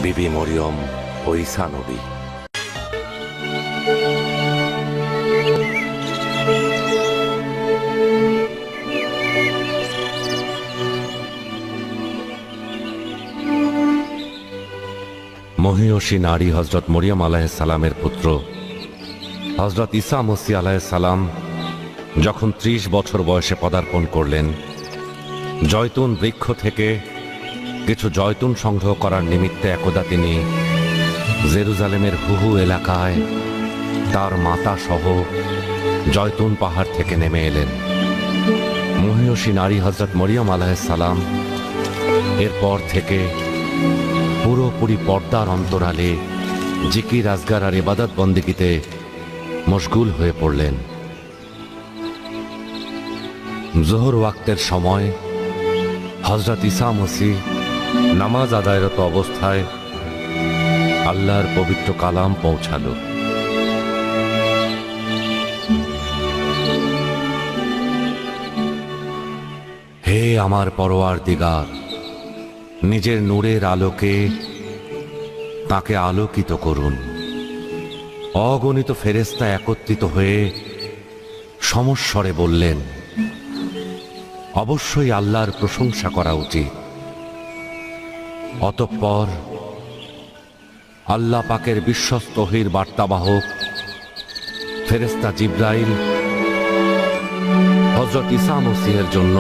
বিবি মরিয়ম ও ঈসা নবী। মহিয়সী নারী হজরত মরিয়ম আলাইহিস সালামের পুত্র হজরত ঈসা মসীহ আলাইহিস সালাম যখন ৩০ বছর বয়সে পদার্পণ করলেন, জয়তুন বৃক্ষ থেকে কিছু জয়তুন সংগ্রহ করার নিমিত্তে একদা তিনি জেরুজালেমের হুহু এলাকায় তার মাতা সহ জয়তুন পাহাড় থেকে নেমে এলেন। মহিয়সী নারী হজরত মরিয়ম আলাইহিস সালাম এরপর থেকে পুরোপুরি পর্দার অন্তরালে জিকির আজগার আর ইবাদত বন্দেগীতে মশগুল হয়ে পড়লেন। জোহর ওয়াক্তের সময় হজরত ঈসা মসীহ নামাজ আদায়রত অবস্থায় আল্লাহর পবিত্র কালাম পৌঁছালো। হে আমার পরওয়ারদিগার, নিজের নূরের আলোকে তাকে আলোকিত করুন। অগণিত ফেরেশতা একত্রিত হয়ে সমস্বরে বললেন, অবশ্যই আল্লাহর প্রশংসা করা উচিত। অতঃপর আল্লাহ পাকের বিশ্বস্ত ওহীর বার্তাবাহক ফেরেশতা জিবরাইল হযরত ঈসা মসীহের জন্য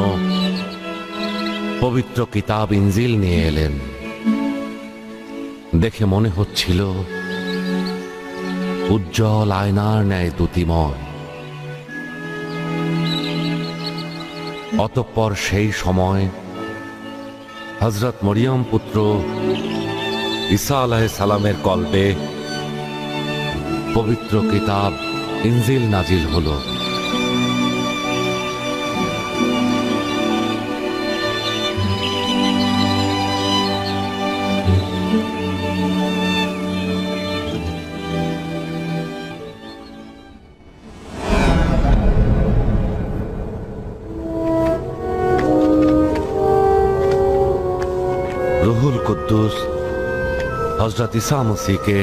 পবিত্র কিতাব ইনজিল নিয়ে এলেন। দেখে মনে হচ্ছিল উজ্জ্বল আয়নার ন্যায় দ্যুতিময়। অতঃপর সেই সময় হযরত মরিয়ম পুত্র ঈসা আলাইহিস সালামের কল্পে পবিত্র কিতাব ইনজিল নাজিল হলো। রুহুল কুদ্দুস হযরত ঈসা মসীহকে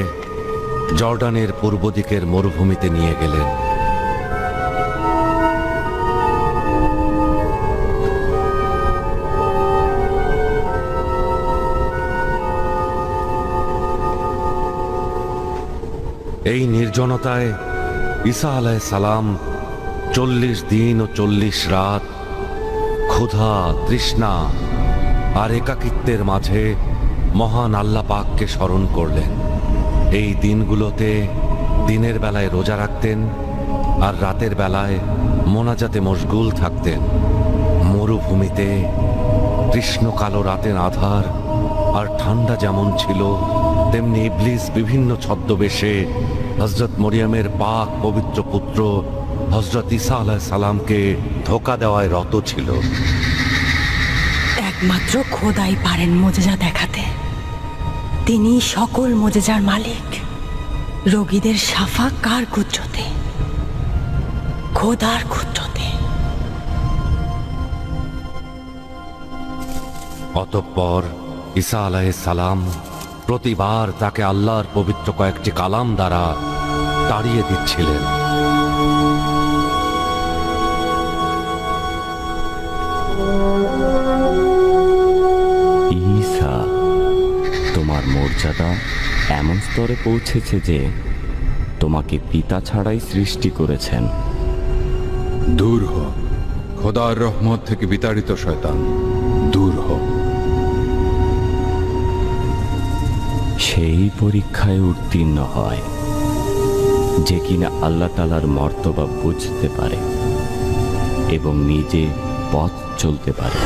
জর্ডানের পূর্ব দিকের মরুভূমিতে নিয়ে গেলেন। এই নির্জনতায় ঈসা আলাইহিস সালাম ৪০ দিন ও ৪০ রাত ক্ষুধা, তৃষ্ণা আর একাকিত্বের মাঝে মহান আল্লাহ পাককে স্মরণ করলেন। এই দিনগুলোতে দিনের বেলায় রোজা রাখতেন আর রাতের বেলায় মোনাজাতে মশগুল থাকতেন। মরুভূমিতে কৃষ্ণ কালো রাতের আধার আর ঠান্ডা যেমন ছিল, তেমনি ইবলিস বিভিন্ন ছদ্মবেশে হযরত মরিয়মের পাক পবিত্র পুত্র হযরত ঈসা আলাইহিস সালামকে ধোঁকা দেওয়ায় রত ছিল। একমাত্র খোদাই পারেন মোজেজা দেখাতে। তিনি সকল মোজেজার মালিক। রোগীদের শাফা কার কুদরতে? খোদার কুদরতে। অতঃপর ঈসা আলাইহিস সালাম প্রতিবার তাকে আল্লাহর পবিত্র কয়েকটি কালাম দ্বারা তাড়িয়ে দিচ্ছিলেন। ঈসা, তোমার মর্যাদা এমন স্তরে পৌঁছেছে যে তোমাকে পিতা ছাড়াই সৃষ্টি করেছেন। দূর হ, খোদার রহমত থেকে বিতাড়িত শয়তান, দূর হ। সেই পরীক্ষায় উত্তীর্ণ হয় যে কিনা আল্লাহ তাআলার মর্তবা বুঝতে পারে এবং নিজে পথ চলতে পারে।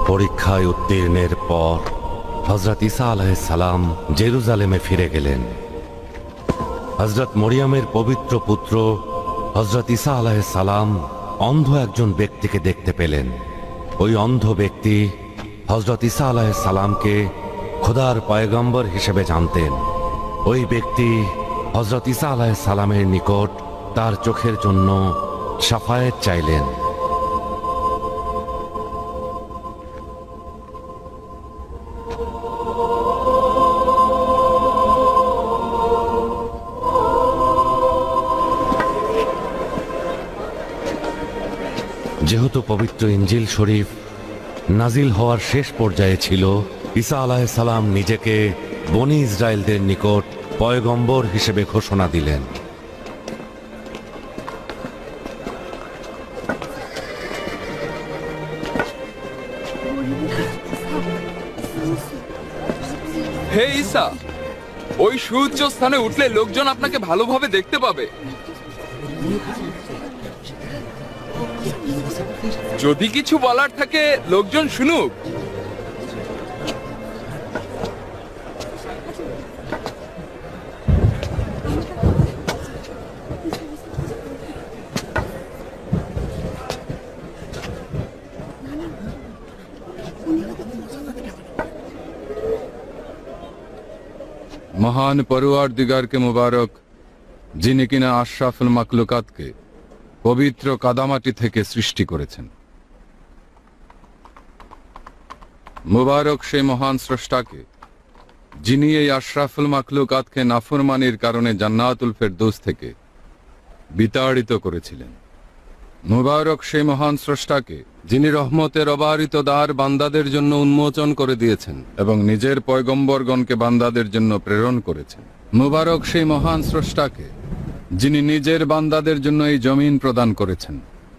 পরীক্ষায় উত্তীর্ণের পর হযরত ঈসা আলাইহিস সালাম জেরুজালেমে ফিরে গেলেন। হযরত মরিয়মের পবিত্র পুত্র হযরত ঈসা আলাইহিস সালাম অন্ধ একজন ব্যক্তিকে দেখতে পেলেন। ওই অন্ধ ব্যক্তি হযরত ঈসা আলাইহিস সালামকে খোদার পয়গম্বর হিসেবে জানতেন। ওই ব্যক্তি হযরত ঈসা আলাইহিস সালামের নিকট তার চোখের জন্য শাফায়েত চাইলেন। যেহেতু পবিত্র ইনজিল শরীফ নাজিল হওয়ার শেষ পর্যায়ে ছিল, ঈসা আলাইহিস সালাম নিজেকে বনি ইসরায়েলদের নিকট পয়গম্বর হিসেবে ঘোষণা দিলেন। হে ঈসা, ওই সুউচ্চ স্থানে উঠলে লোকজন আপনাকে ভালোভাবে দেখতে পাবে। যদি কিছু বলার থাকে লোকজন শুনুক। মহান পরওয়ারদিগারকে মুবারক, যিনি কিনা আশরাফুল মাখলুকাতকে পবিত্র কাদামাটি থেকে সৃষ্টি করেছেন। মুবারক সেই মহান স্রষ্টাকে, যিনি এই আশরাফুল মাখলুকাতকে নাফরমানির কারণে জান্নাতুল ফেরদৌস থেকে বিতাড়িত করেছিলেন। মুবারক সেই মহান স্রষ্টাকে, যিনি রহমতের অবারিত দ্বার বান্দাদের জন্য উন্মোচন করে দিয়েছেন এবং নিজের পয়গম্বরগণকে বান্দাদের জন্য প্রেরণ করেছেন। মুবারক সেই মহান স্রষ্টাকে, যিনি নিজের বান্দাদের জন্য এই জমিন প্রদান করেছেন,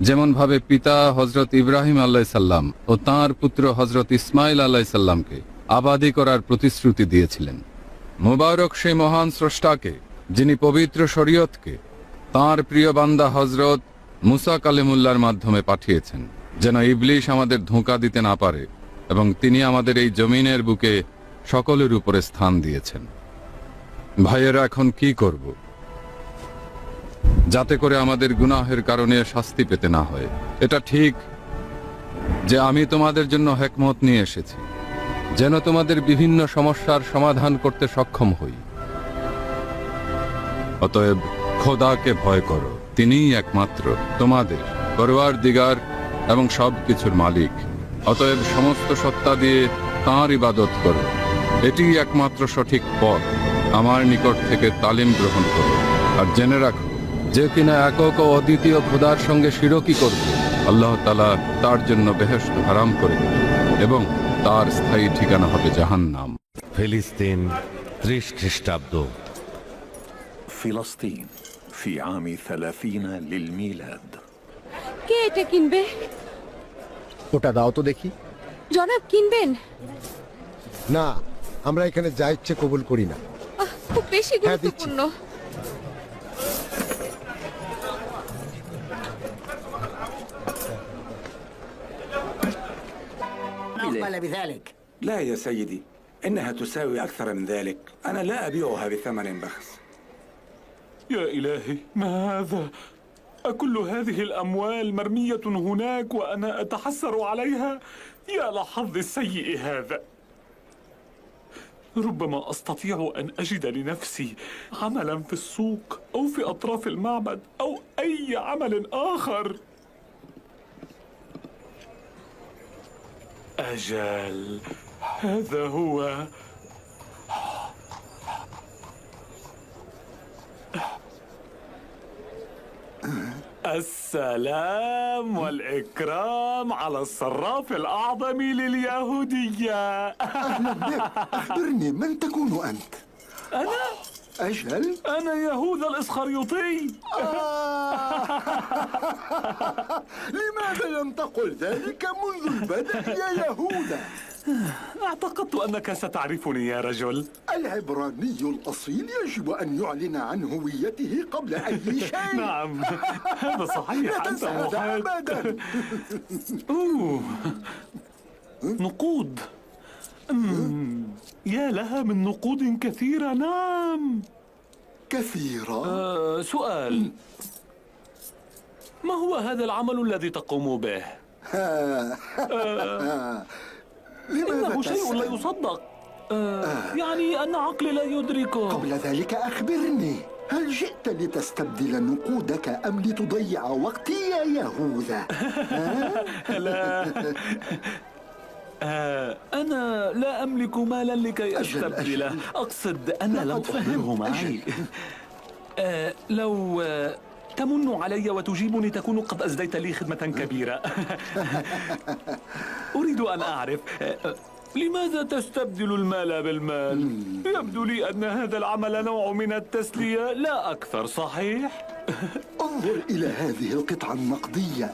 যেমন ভাবে পিতা হযরত ইব্রাহিম আলাইহিস সালাম ও তাঁর পুত্র হযরত ইসমাইল আলাইহিস সালামকে আবাদি করার প্রতিশ্রুতি দিয়েছিলেন। মুবারক সেই মহান স্রষ্টাকে, যিনি পবিত্র শরীয়তকে তাঁর প্রিয় বান্দা হযরত মুসা কালিমুল্লাহর মাধ্যমে পাঠিয়েছেন, যেন ইবলিশ আমাদের ধোঁকা দিতে না পারে, এবং তিনি আমাদের এই জমিনের বুকে সকলের উপরে স্থান দিয়েছেন। ভাইয়েরা, এখন কি করব যাতে করে আমাদের গুনাহের কারণে শাস্তি পেতে না হয়? এটা ঠিক যে আমি তোমাদের জন্য হিকমত নিয়ে এসেছি, যেন তোমাদের বিভিন্ন সমস্যার সমাধান করতে সক্ষম হই। অতএব খোদাকে ভয় করো, তিনিই একমাত্র তোমাদের পরওয়ারদিগার এবং সব কিছুর মালিক। অতএব সমস্ত সত্তা দিয়ে তাঁর ইবাদত করো, এটিই একমাত্র সঠিক পথ। আমার নিকট থেকে তালিম গ্রহণ করো, আর জেনে রাখো যে কিনা একক ও অদ্বিতীয় খোদার সঙ্গে শিরকি করবে, আল্লাহ তাআলা তার জন্য বেহেশত হারাম করে দেবে এবং তার স্থায়ী ঠিকানা হবে জাহান্নাম। ফিলিস্তিন 30 খ্রিস্টাব্দ। فلسطين في عام 30 للميلاد। কে এটা কিনবে? ওটা দাও তো দেখি। জনাব, কিনবেন? না, আমরা এখানে যা ইচ্ছে কবুল করি না। খুব বেশি হ্যাঁ, দিচ্ছি। গুরুত্বপূর্ণ। نقبل بذلك. لا يا سيدي، إنها تساوي أكثر من ذلك. أنا لا أبيعها بثمن بخس. يا إلهي، ما هذا؟ أكل هذه الأموال مرمية هناك وأنا أتحسر عليها؟ يا لحظي السيء هذا. ربما أستطيع أن أجد لنفسي عملا في السوق أو في أطراف المعبد أو أي عمل آخر. أجل، هذا هو. السلام والإكرام على الصراف الأعظم لليهودية. أهلا بك، أخبرني من تكون أنت؟ أنا؟ أجل؟ أنا يهوذا الإسخريوطي. لماذا لم تقل ذلك منذ البدء يا يهوذا؟ اعتقدت أنك ستعرفني يا رجل. العبراني الأصيل يجب أن يعلن عن هويته قبل أي شيء. نعم، هذا صحيح. لا أنت تنسى هذا محق. أبدا. أوه. نقود. يا لها من نقود كثيرة. نعم. كثيرا. سؤال، ما هو هذا العمل الذي تقوم به؟ لماذا إنه شيء لا تسأل؟ يصدق. يعني أن عقلي لا يدركه. قبل ذلك أخبرني، هل جئت لتستبدل نقودك أم لتضيع وقتي يا يهوذا؟ لا. أنا لا أملك مالا لكي أستبدله. أقصد أنا لم أحضره معي. لو تمن علي وتجيبني تكون قد أزديت لي خدمة كبيرة. أريد أن أعرف لماذا تستبدل المال بالمال؟ يبدو لي أن هذا العمل نوع من التسلية لا أكثر، صحيح؟ انظر إلى هذه القطعة النقدية.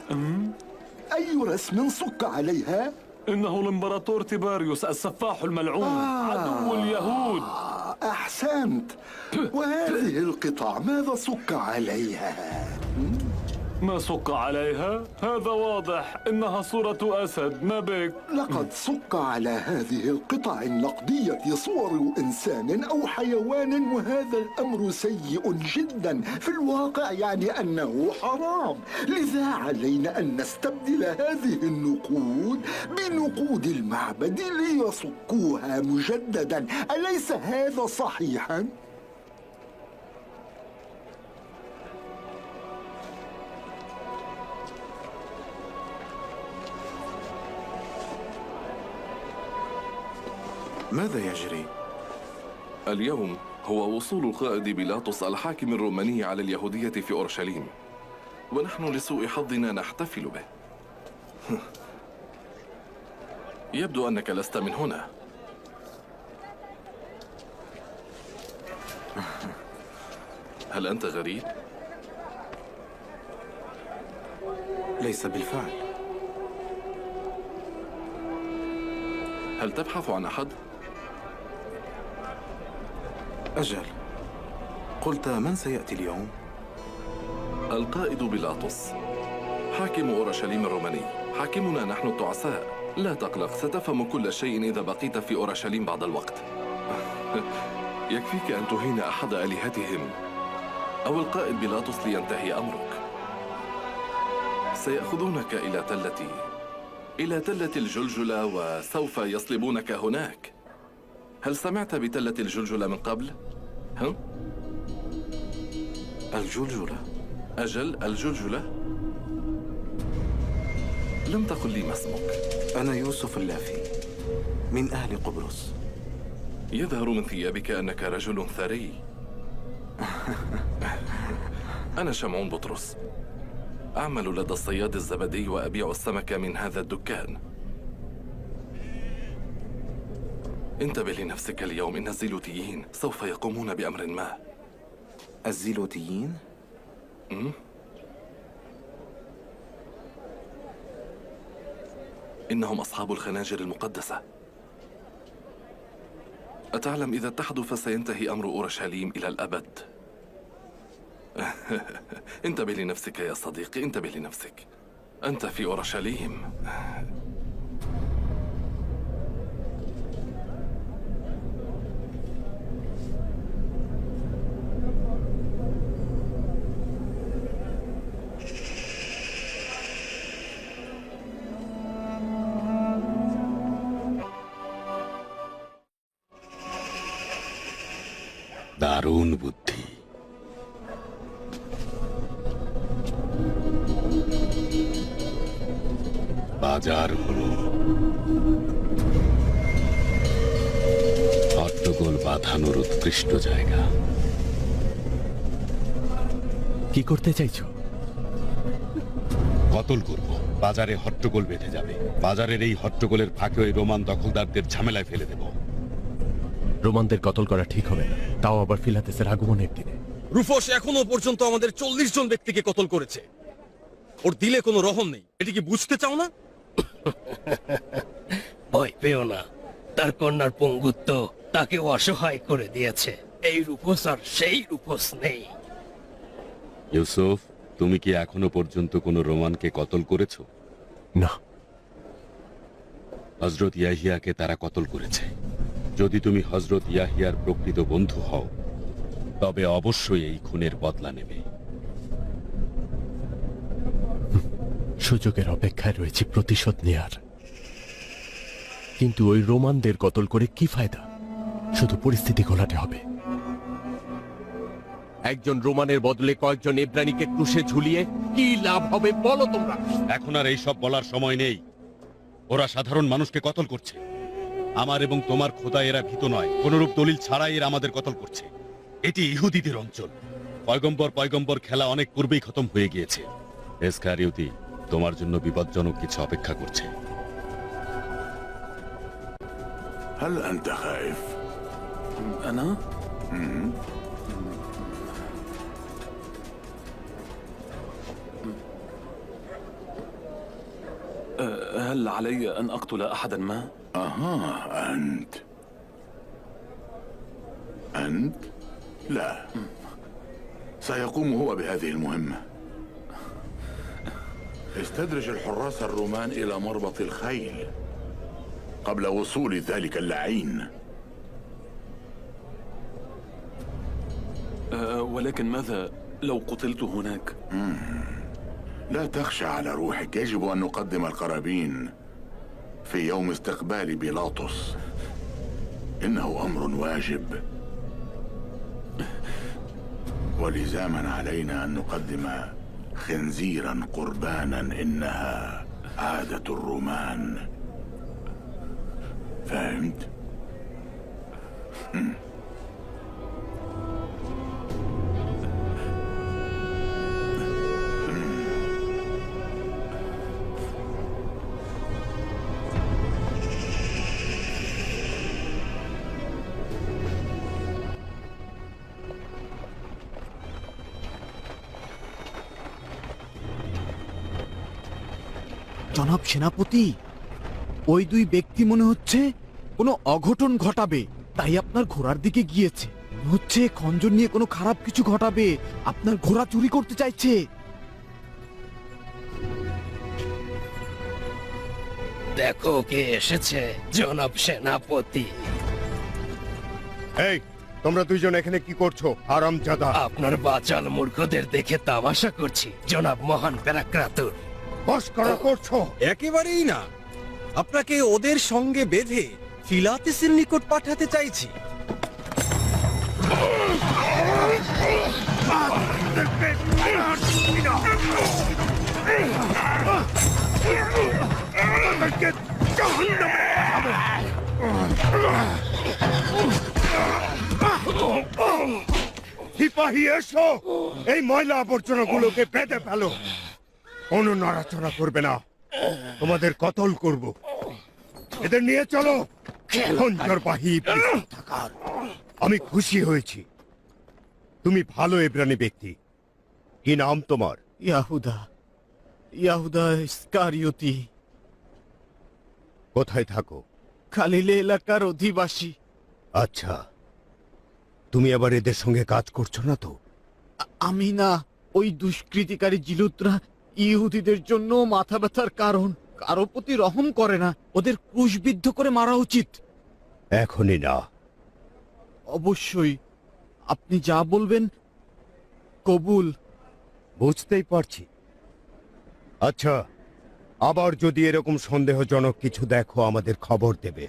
أي رسم صك عليها؟ إنه الإمبراطور تيباريوس السفاح الملعون، عدو اليهود. أحسنت. وهذه القطع ماذا صك عليها؟ ما صك عليها؟ هذا واضح، إنها صورة أسد. ما بك؟ لقد صك على هذه القطع النقدية صور إنسان أو حيوان، وهذا الأمر سيء جدا. في الواقع يعني أنه حرام. لذا علينا أن نستبدل هذه النقود بنقود المعبد ليصكوها مجددا. أليس هذا صحيحا؟ ماذا يجري؟ اليوم هو وصول القائد بيلاطس الحاكم الروماني على اليهودية في أورشليم، ونحن لسوء حظنا نحتفل به. يبدو أنك لست من هنا. هل أنت غريب؟ ليس بالفعل. هل تبحث عن أحد؟ أجل، قلت من سيأتي اليوم؟ القائد بيلاطس حاكم أورشليم الروماني، حاكمنا نحن التعساء. لا تقلق، ستفهم كل شيء إذا بقيت في أورشليم بعد الوقت. يكفيك أن تهين أحد آلهتهم أو القائد بيلاطس لينتهي أمرك. سيأخذونك إلى تلة الجلجلة وسوف يصلبونك هناك. هل سمعت بتلة الجلجلة من قبل؟ ها؟ الجلجلة؟ أجل، الجلجلة؟ لم تقل لي ما اسمك. أنا يوسف اللافي من أهل قبرص. يظهر من ثيابك أنك رجل ثري. أنا شمعون بطرس، أعمل لدى الصياد الزبدي وأبيع السمك من هذا الدكان. انتبه لنفسك اليوم، إن الزيلوتيين سوف يقومون بأمر ما. الزيلوتيين؟ إنهم أصحاب الخناجر المقدسة. أتعلم إذا اتحدوا فسينتهي أمر أورشليم إلى الأبد. انتبه لنفسك يا صديقي، انتبه لنفسك. أنت في أورشليم. দারুণ বুদ্ধি। বাজার হলো হট্টগোল বাঁধানোর উৎকৃষ্ট জায়গা। কি করতে চাইছো? কতল করব। বাজারে হট্টগোল বেঁধে যাবে। বাজারের এই হট্টগোলের ফাঁকে ওই রোমান দখলদারদের ঝামেলায় ফেলে দেব। রোমানদের কতল করা ঠিক হবে না, তাও আবার ফিলাতেসের আগমনের দিনে। রুফোস এখনো পর্যন্ত আমাদের 40 জন ব্যক্তিকে কতল করেছে। ওর দিলে কোনো রহম নেই। এটি কি বুঝতে চাও না? ভয় পেও না, তার কন্যার পঙ্গুত্ব তাকে অসহায় করে দিয়েছে। এই রূপস আর সেই রূপস নেই। ইউসুফ, তুমি কি এখনো পর্যন্ত কোনো রোমানকে কতল করেছো? না। হযরত ইয়াহিয়াকে তারা কতল করেছে। যদি তুমি হযরত ইয়াহিয়ার প্রকৃত বন্ধু হও, তবে অবশ্যই এই খুনের বদলা নেবে। সুযোগের অপেক্ষায় রয়েছে প্রতিশোধ নেয়ার। কিন্তু ওই রোমানদের কতল করে কি ফায়দা? শুধু পরিস্থিতি ঘোলাটে হবে। একজন রোমানের বদলে কয়েকজন ইব্রানিকে ক্রুশে ঝুলিয়ে কি লাভ হবে বলো তোমরা? এখন আর এইসব বলার সময় নেই। ওরা সাধারণ মানুষকে কতল করছে। আমার এবং তোমার খোদা এরা ভীত নয়, কোনরূপ দলিল ছাড়াই এরা আমাদের কতল করছে। এটি ইহুদিদের অঞ্চল। পয়গম্বর খেলা অনেক পূর্বেই খতম হয়ে গিয়েছে। ইসকারিয়তি, তোমার জন্য বিপজ্জনক কিছু অপেক্ষা করছে। هل أنت خائف؟ أنا؟ هل علي أن أقتل أحدا ما؟ أنت؟ لا، سيقوم هو بهذه المهمة. استدرج الحراس الرومان إلى مربط الخيل قبل وصول ذلك اللعين. ولكن ماذا لو قتلت هناك؟ لا تخشى على روحك، يجب أن نقدم القرابين في يوم استقبال بيلاطس. إنه أمر واجب، ولزاما علينا أن نقدم خنزيرا قربانا. إنها عادة الرومان. فهمت؟ জনাব সেনাপতি, ওই দুই ব্যক্তি মনে হচ্ছে কোনো অঘটন ঘটাবে, তাই আপনার ঘোড়ার দিকে গিয়েছে। মনে হচ্ছে খঞ্জন নিয়ে কোনো খারাপ কিছু ঘটাবে, আপনার ঘোড়া চুরি করতে চাইছে। দেখো কে এসেছে, জনাব সেনাপতি। এই, তোমরা দুইজন এখানে কি করছো? হারামজাদা! আপনার বাচাল মূর্খদের দেখে তামাশা করছি, জনাব মহান প্যারাক্রাতুর। মস্করা করছো? একেবারেই না, আপনাকে ওদের সঙ্গে বেঁধে ফিলাতেসের নিকট পাঠাতে চাইছি। সিপাহী এসো, এই ময়লা আবর্জনাগুলোকে বেঁধে ফেলো। কোনো নড়াচড়া করবে না, তোমাদের কতল করব। এদের নিয়ে চলো। খঞ্জরবাহী থাকার আমি খুশি হয়েছি। তুমি ভালো ইব্রানি ব্যক্তি। কি নাম তোমার? ইয়াহুদা ইসকারিয়তি। কোথায় থাকো? খালিলে এলাকার অধিবাসী। আচ্ছা, তুমি আবার এদের সঙ্গে কাজ করছো না তো? আমি না, ওই দুষ্কৃতিকারী জিলুতরা ইহুদিদের জন্য মাথা ব্যথার কারণ। কারো প্রতি রহম করে না, ওদের ক্রুশবিদ্ধ করে মারা উচিত। এখনই না। অবশ্যই, আপনি যা বলবেন কবুল। বুঝতেই পারছি। আচ্ছা, আবার যদি এরকম সন্দেহজনক কিছু দেখো আমাদের খবর দেবে।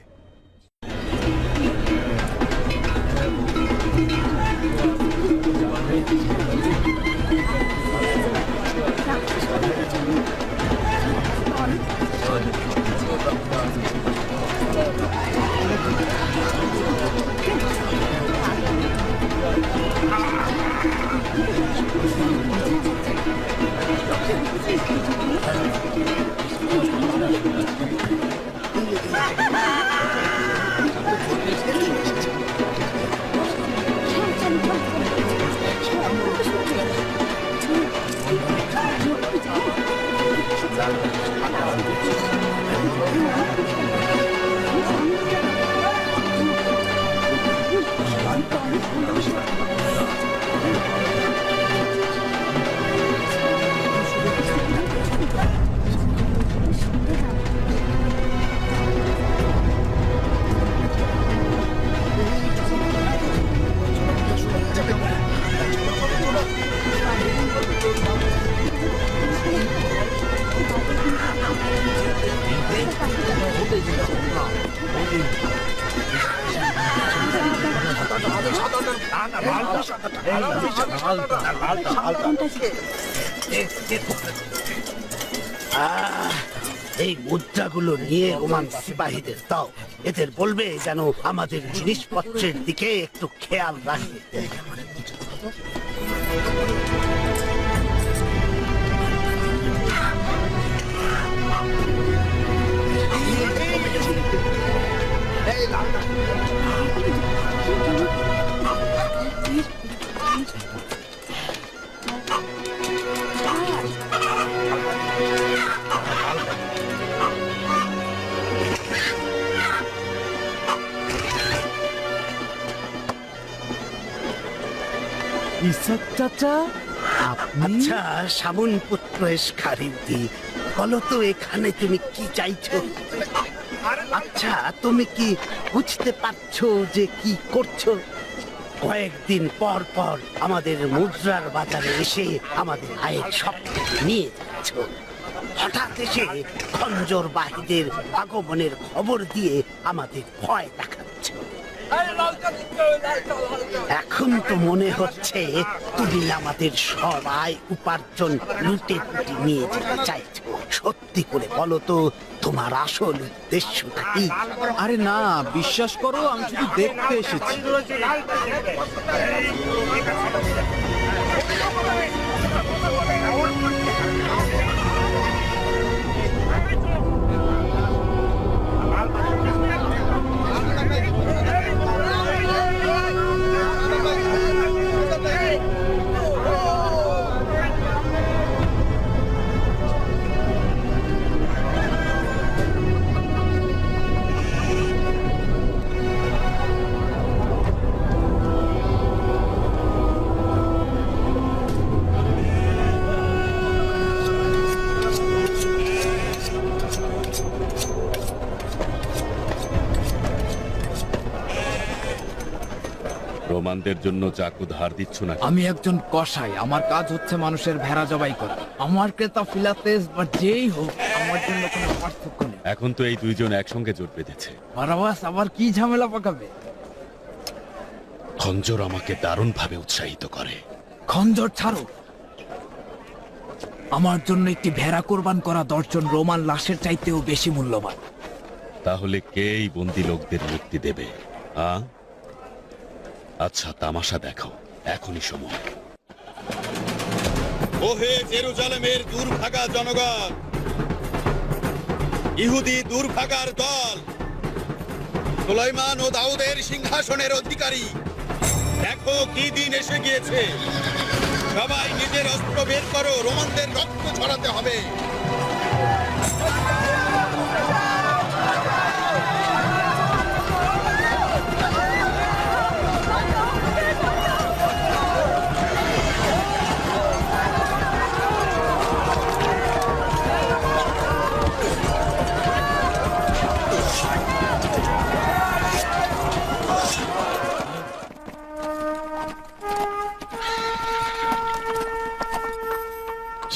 এই মুদ্রাগুলো নিয়ে রোমান সিপাহীদের দাও, এদের বলবে যেন আমাদের জিনিসপত্রের দিকে একটু খেয়াল রাখে। ইসাক চাচা, আচ্ছা সামুন পুত্র এসখারিন্দি, বলো তো এখানে তুমি কি চাইছো? আচ্ছা তুমি কি বুঝতে পারছো যে কি করছো? কয়েকদিন পর পর আমাদের মুদ্রার বাজারে এসে আমাদের আয়ের সব নিয়ে যাচ্ছ। হঠাৎ এসে খঞ্জর বাহিদের আগমনের খবর দিয়ে আমাদের ভয় দেখাচ্ছ। এখন তো মনে হচ্ছে তুমি আমাদের সব আয় উপার্জন লুটে পুটে নিয়ে যেতে চাইছো। সত্যি করে বলো তো তোমার আসল উদ্দেশ্যটা কি? আরে না, বিশ্বাস করো আমি শুধু দেখতে এসেছি। রোমানদের জন্য চাকু ধার দিচ্ছ না? আমি একজন কসাই, আমার কাজ হচ্ছে মানুষের ভেড়া জবাই করা। আমার ক্রেতা ফিলাতেস বা যেই হোক, আমার জন্য কোনো পার্থক্য নেই। এখন তো এই দুইজন একসঙ্গে জোট বেঁধেছে। বারাবাস আবার কি ঝামেলা পাকাবে? খঞ্জর আমাকে দারুণ ভাবে উৎসাহিত করে। খঞ্জর ছাড়ো, আমার জন্য একটি ভেড়া কোরবান করা 10 জন রোমান লাশের চাইতেও বেশি মূল্যবান। তাহলে কে এই বন্দী লোকদের মুক্তি দেবে? আচ্ছা তামাশা দেখো, এখনই সময়। ওহে জেরুজালেমের দুর্ভাগা জনগণ, ইহুদি দুর্ভাগার দল, সুলাইমান ও দাউদের সিংহাসনের অধিকারী, দেখো কি দিন এসে গিয়েছে। সবাই নিজের অস্ত্র বের করো, রোমানদের রক্ত ছড়াতে হবে।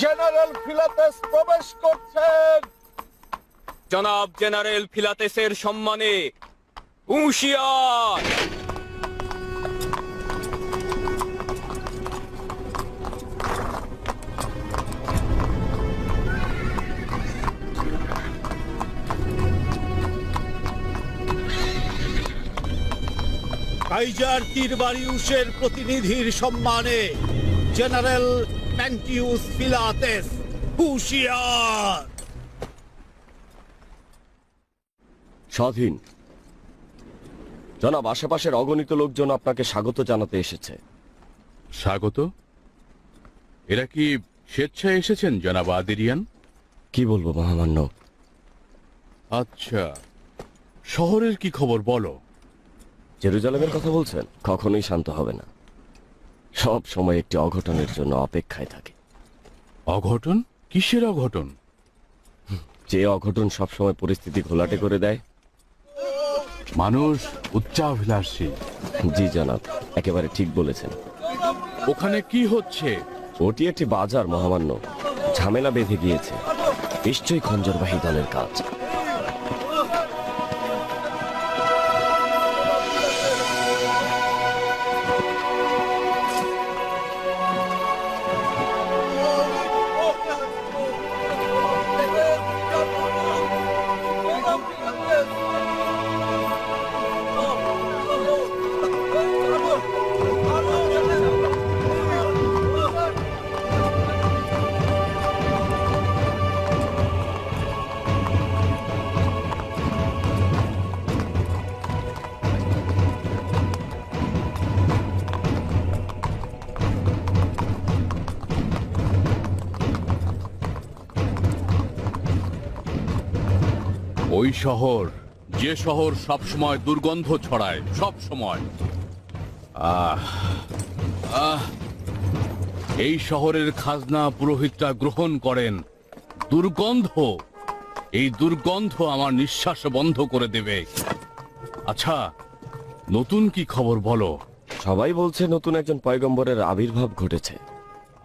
জেনারেল ফিলাতেস প্রবেশ করছেন। জনাব জেনারেল ফিলাতেসের সম্মানে হুঁশিয়ার। কাইজার তিরবারিউসের প্রতিনিধির সম্মানে জেনারেল ম্যান্টিউস ফিলাতেস, হুঁশিয়ার। স্বাধীন জনাব, আশেপাশের অগণিত লোকজন আপনাকে স্বাগত জানাতে এসেছে। স্বাগত? এরা কি স্বেচ্ছায় এসেছেন জনাব আদিরিয়ান? কি বলবো মহামান্য। আচ্ছা, শহরের কি খবর বলো? জেরুজালেমের কথা বলছেন? কখনোই শান্ত হবে না, সব সময় একটি অঘটনের জন্য অপেক্ষায় থাকে। অঘটন? কিসের অঘটন? যে অঘটন সবসময় পরিস্থিতি ঘোলাটে করে দেয়। মানুষ উচ্চাভিলাষী। জি জনাব, একেবারে ঠিক বলেছেন। ওখানে কি হচ্ছে? ওটি একটি বাজার মহামান্য, ঝামেলা বেঁধে গিয়েছে। নিশ্চয়ই খঞ্জরবাহী দলের কাজ। ওই শহর, যে শহর সব সময় দুর্গন্ধ ছড়ায়, সব সময়। এই শহরের খাজনা পুরোহিতরা গ্রহণ করেন। দুর্গন্ধ, এই দুর্গন্ধ আমার নিঃশ্বাস বন্ধ করে দেবে। আচ্ছা, নতুন কি খবর বলো? সবাই বলছে নতুন একজন পয়গম্বরের আবির্ভাব ঘটেছে।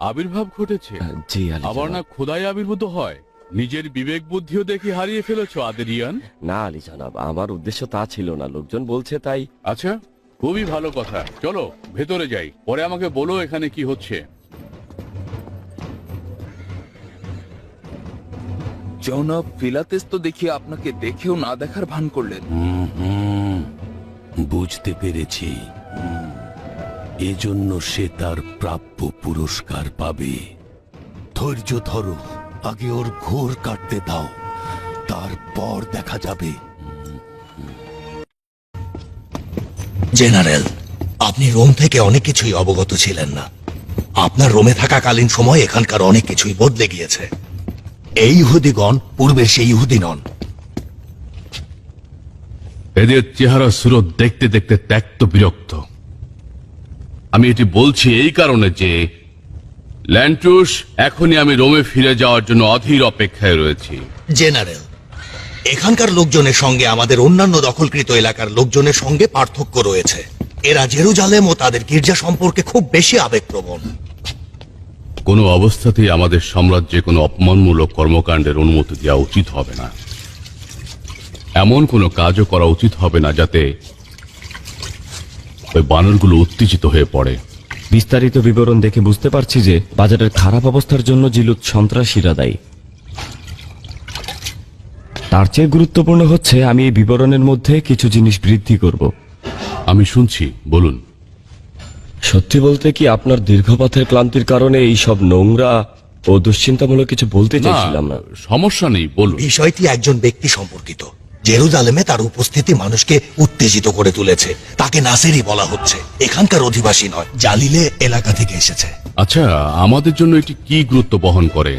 আবির্ভাব ঘটেছে? জি আলী আবার না জনাব। খোদাই আবির্ভূত হয়? নিজের বিবেক বুদ্ধিও দেখি হারিয়ে ফেলেছো আদেরিয়ান। না আলী জনাব, আমার উদ্দেশ্য তা ছিল না, লোকজন বলছে তাই। আচ্ছা, খুবই ভালো কথা। চলো ভেতরে যাই, পরে আমাকে বলো এখানে কি হচ্ছে। জনাব ফিলাতেস তো দেখি আপনাকে দেখেও না দেখার ভান করলেন। বুঝতে পেরেছি, এজন্য সে তার প্রাপ্য পুরস্কার পাবে। ধৈর্য ধরো, আগে ওর ঘোর কাটতে দাও, তারপর দেখা যাবে। জেনারেল, আপনি রোম থেকে অনেক কিছুই অবগত ছিলেন না। আপনার রোমে থাকাকালীন সময় এখানকার অনেক কিছুই বদলে গিয়েছে। এই ইহুদিগণ পূর্বের সেই ইহুদি নন। এদের চেহারা সুরত দেখতে দেখতে ত্যক্ত বিরক্ত। আমি এটি বলছি এই কারণে যে ল্যান্টুস, এখনই আমি রোমে ফিরে যাওয়ার জন্য অধীর অপেক্ষায় রয়েছি। জেনারেল, এখানকার লোকজনের সঙ্গে আমাদের অন্যান্য দখলকৃত এলাকার লোকজনের সঙ্গে পার্থক্য রয়েছে। এরা জেরুজালেম ও তাদের গির্জা সম্পর্কে খুব বেশি আবেগপ্রবণ। কোনো অবস্থাতেই আমাদের সাম্রাজ্যে কোনো অপমানমূলক কর্মকাণ্ডের অনুমতি দেওয়া উচিত হবে না। এমন কোনো কাজও করা উচিত হবে না যাতে ওই বানরগুলো উত্তেজিত হয়ে পড়ে। বিস্তারিত বিবরণ দেখে বুঝতে পারছি যে বাজারের খারাপ অবস্থার জন্য জিলুত সন্ত্রাসীরা দায়ী। তার চেয়ে গুরুত্বপূর্ণ হচ্ছে আমি এই বিবরণের মধ্যে কিছু জিনিস বৃদ্ধি করব। আমি শুনছি, বলুন। সত্যি বলতে কি, আপনার দীর্ঘপথের ক্লান্তির কারণে এই সব নোংরা ও দুশ্চিন্তামূলক কিছু বলতে চাইছিলাম না। সমস্যা নেই, বলুন। বিষয়টি একজন ব্যক্তি সম্পর্কিত। জেরুজালেমে তার উপস্থিতি মানুষকে উত্তেজিত করে তুলেছে। তাকে নাসেরি বলা হচ্ছে। এখানকার অধিবাসী নয়, জালিলে এলাকা থেকে এসেছে। আচ্ছা, আমাদের জন্য এটি কি গুরুত্ব বহন করে?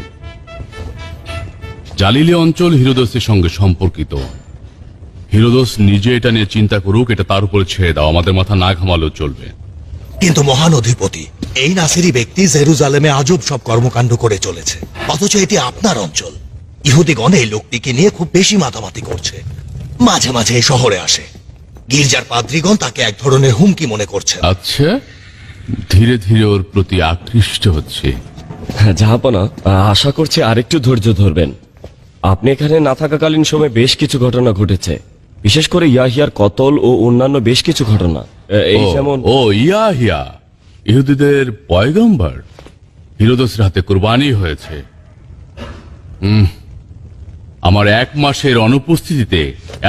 জালিলি অঞ্চল হিরোদোসের সঙ্গে সম্পর্কিত। হিরোদোস নিজে এটা নিয়ে চিন্তা করুক, এটা তার উপরে ছেড়ে দাও, আমাদের মাথা না ঘামালেও চলবে। কিন্তু মহান অধিপতি, এই নাসেরি ব্যক্তি জেরুজালেমে আজব সব কর্মকাণ্ড করে চলেছে, অথচ এটি আপনার অঞ্চল। ইহুদিগণ এই লোকটিকে নিয়ে খুব বেশি মাতামাতি করছে। মাঝে মাঝে এই শহরে আসে। গির্জার পাদ্রীগণ তাকে এক ধরনের হুমকি মনে করছে। আচ্ছা, ধীরে ধীরে ওর প্রতি আকৃষ্ট হচ্ছে। জাহাপনা, আশা করছি আরেকটু ধৈর্য ধরবেন। আপনি এখানে না থাকাকালীন সময় বেশ কিছু ঘটনা ঘটেছে, বিশেষ করে ইয়াহিয়ার কতল ও অন্যান্য বেশ কিছু ঘটনা। এই যেমন ইয়াহিয়া ইহুদিদের পয়গম্বর, হিরোদোসের হাতে কুরবানি হয়েছে। আমার 1 মাসের অনুপস্থিতিতে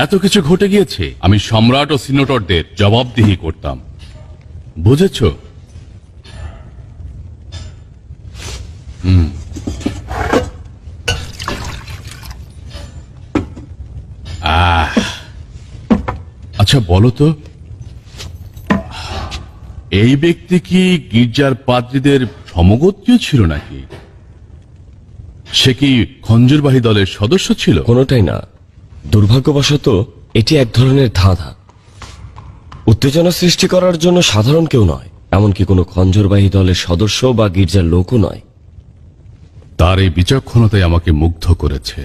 এত কিছু ঘটে গিয়েছে। আমি সম্রাট ও সিনেটরদের জবাবদিহি করতাম, বুঝেছ? আচ্ছা বলো তো, এই ব্যক্তি কি গির্জার পাদ্রীদের সমগোত্রীয় ছিল নাকি? সে কি খঞ্জরবাহী দলের সদস্য ছিল? কোনোটাই না। দুর্ভাগ্যবশত এটি এক ধরনের ধাঁধা। উত্তেজনা সৃষ্টি করার জন্য সাধারণ কেউ নয়, এমনকি কোনো খঞ্জরবাহী দলের সদস্য বা গির্জার লোকও নয়। তার এই বিচক্ষণতাই আমাকে মুগ্ধ করেছে।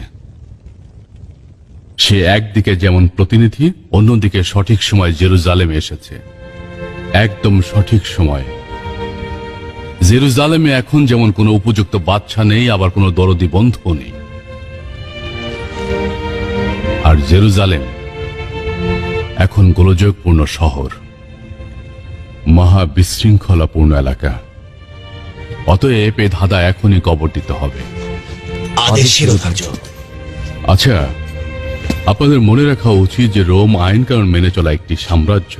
সে একদিকে যেমন প্রতিনিধি, অন্যদিকে সঠিক সময় জেরুজালেমে এসেছে। একদম সঠিক সময়। জেরুজালেমে এখন যেমন কোনো উপযুক্ত বাদশা নেই, আবার কোনো দরদি বন্ধু নেই। আর জেরুজালেম এখন গোলযোগপূর্ণ শহর, মহা বিশৃঙ্খলাপূর্ণ এলাকা। অতএব এ ধাঁধা এখনই কবর দিতে হবে। আচ্ছা, আপনাদের মনে রাখা উচিত যে রোম আইন কানুন মেনে চলা একটি সাম্রাজ্য।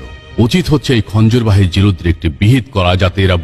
উচিত হচ্ছে এই খঞ্জরবাহী জিরুদের একটি বিহিত করা, যাতে এরা